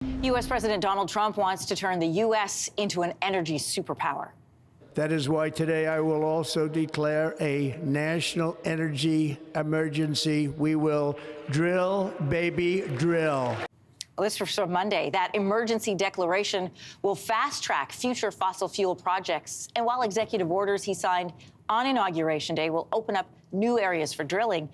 U.S. President Donald Trump wants to turn the U.S. into an energy superpower. That is why today I will also declare a national energy emergency. We will drill, baby, drill. Well, this was from Monday. That emergency declaration will fast-track future fossil fuel projects. And while executive orders he signed on Inauguration Day will open up new areas for drilling,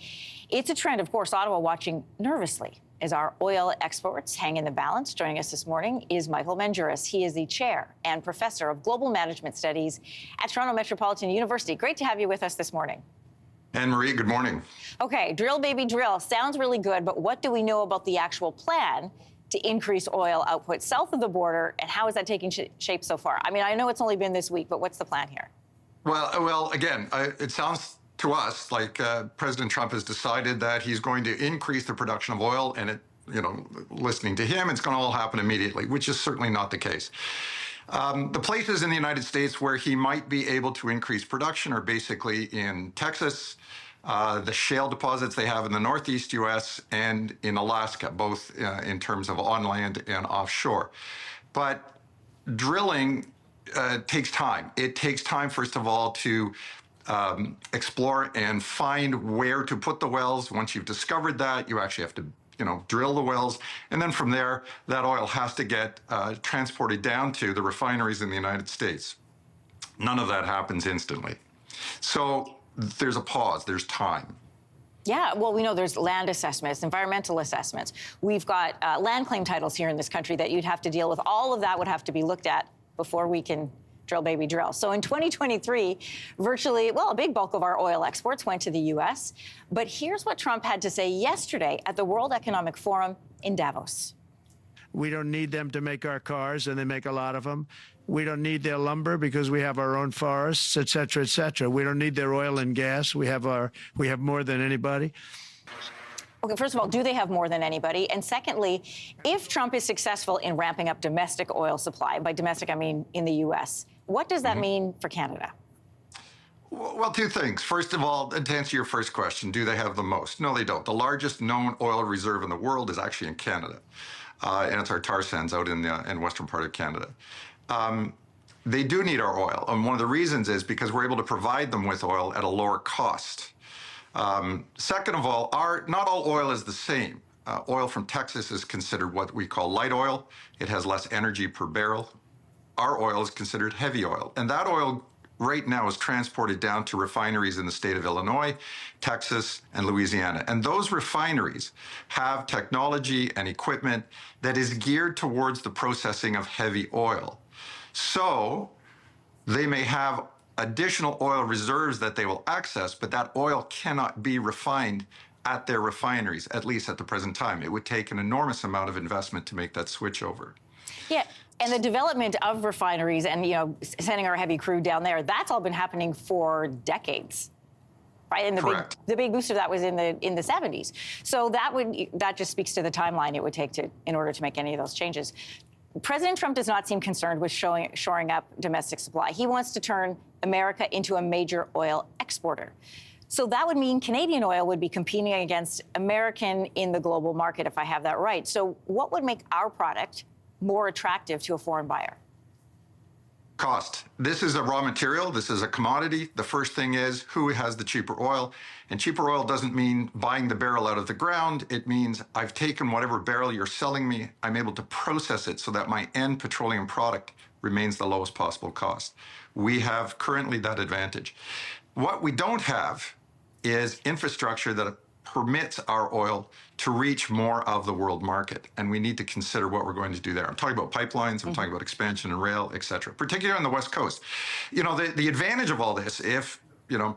it's a trend, of course, Ottawa watching nervously as our oil exports hang in the balance. Joining us this morning is Michael Manjuris. He is the chair and professor of global management studies at Toronto Metropolitan University. Great to have you with us this morning. Anne-Marie, good morning. Okay, drill, baby, drill. Sounds really good, but what do we know about the actual plan to increase oil output south of the border, and how is that taking shape so far? I mean, I know it's only been this week, but what's the plan here? Well, again, it sounds to us like President Trump has decided that he's going to increase the production of oil, and listening to him, it's going to all happen immediately, which is certainly not the case. The places in the United States where he might be able to increase production are basically in Texas, the shale deposits they have in the Northeast U.S. and in Alaska, both in terms of on land and offshore. But drilling takes time. It takes time, first of all, to explore and find where to put the wells. Once you've discovered that, you actually have to drill the wells. And then from there, that oil has to get transported down to the refineries in the United States. None of that happens instantly. So there's a pause, there's time. Yeah, well, we know there's land assessments, environmental assessments. We've got land claim titles here in this country that you'd have to deal with. All of that would have to be looked at before we can drill, baby, drill. So in 2023, virtually, a big bulk of our oil exports went to the U.S. But here's what Trump had to say yesterday at the World Economic Forum in Davos. We don't need them to make our cars, and they make a lot of them. We don't need their lumber because we have our own forests, et cetera, et cetera. We don't need their oil and gas. We have more than anybody. Okay, first of all, do they have more than anybody? And secondly, if Trump is successful in ramping up domestic oil supply, by domestic I mean in the U.S., what does that mean for Canada? Well, two things. First of all, to answer your first question, do they have the most? No, they don't. The largest known oil reserve in the world is actually in Canada, and it's our tar sands out in the western part of Canada. They do need our oil, and one of the reasons is because we're able to provide them with oil at a lower cost. Second of all, not all oil is the same. Oil from Texas is considered what we call light oil. It has less energy per barrel. Our oil is considered heavy oil, and that oil right now is transported down to refineries in the state of Illinois, Texas, and Louisiana. And those refineries have technology and equipment that is geared towards the processing of heavy oil. So they may have additional oil reserves that they will access, but that oil cannot be refined at their refineries, at least at the present time. It would take an enormous amount of investment to make that switch over. Yeah. And the development of refineries and, sending our heavy crude down there, that's all been happening for decades, right? And the big boost of that was in the 70s. So that just speaks to the timeline it would take in order to make any of those changes. President Trump does not seem concerned with shoring up domestic supply. He wants to turn America into a major oil exporter. So that would mean Canadian oil would be competing against American in the global market, if I have that right. So what would make our product more attractive to a foreign buyer? Cost. This is a raw material. This is a commodity. The first thing is who has the cheaper oil. And cheaper oil doesn't mean buying the barrel out of the ground. It means I've taken whatever barrel you're selling me, I'm able to process it so that my end petroleum product remains the lowest possible cost. We have currently that advantage. What we don't have is infrastructure that permits our oil to reach more of the world market. And we need to consider what we're going to do there. I'm talking about pipelines, I'm talking about expansion and rail, et cetera, particularly on the West Coast. The advantage of all this, if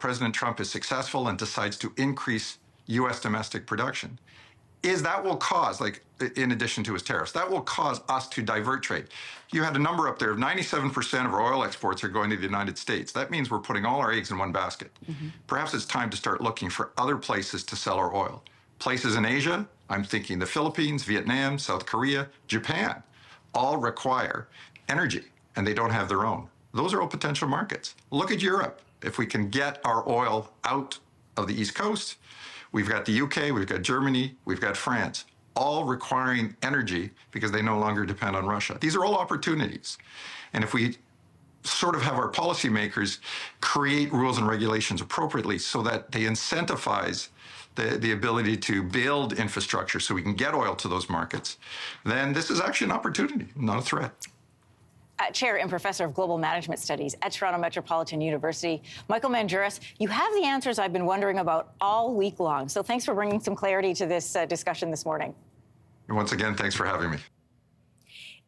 President Trump is successful and decides to increase U.S. domestic production, is that will cause, in addition to his tariffs, that will cause us to divert trade. You had a number up there of 97% of our oil exports are going to the United States. That means we're putting all our eggs in one basket. Perhaps it's time to start looking for other places to sell our oil. Places in Asia, I'm thinking the Philippines, Vietnam, South Korea, Japan, all require energy, and they don't have their own. Those are all potential markets. Look at Europe. If we can get our oil out of the East Coast, we've got the UK, we've got Germany, we've got France. all requiring energy because they no longer depend on Russia. These are all opportunities. And if we sort of have our policymakers create rules and regulations appropriately so that they incentivize the ability to build infrastructure so we can get oil to those markets, then this is actually an opportunity, not a threat. Chair and Professor of Global Management Studies at Toronto Metropolitan University, Michael Manjuras, you have the answers I've been wondering about all week long. So thanks for bringing some clarity to this discussion this morning. And once again, thanks for having me.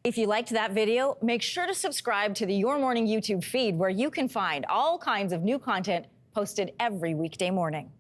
If you liked that video, make sure to subscribe to the Your Morning YouTube feed, where you can find all kinds of new content posted every weekday morning.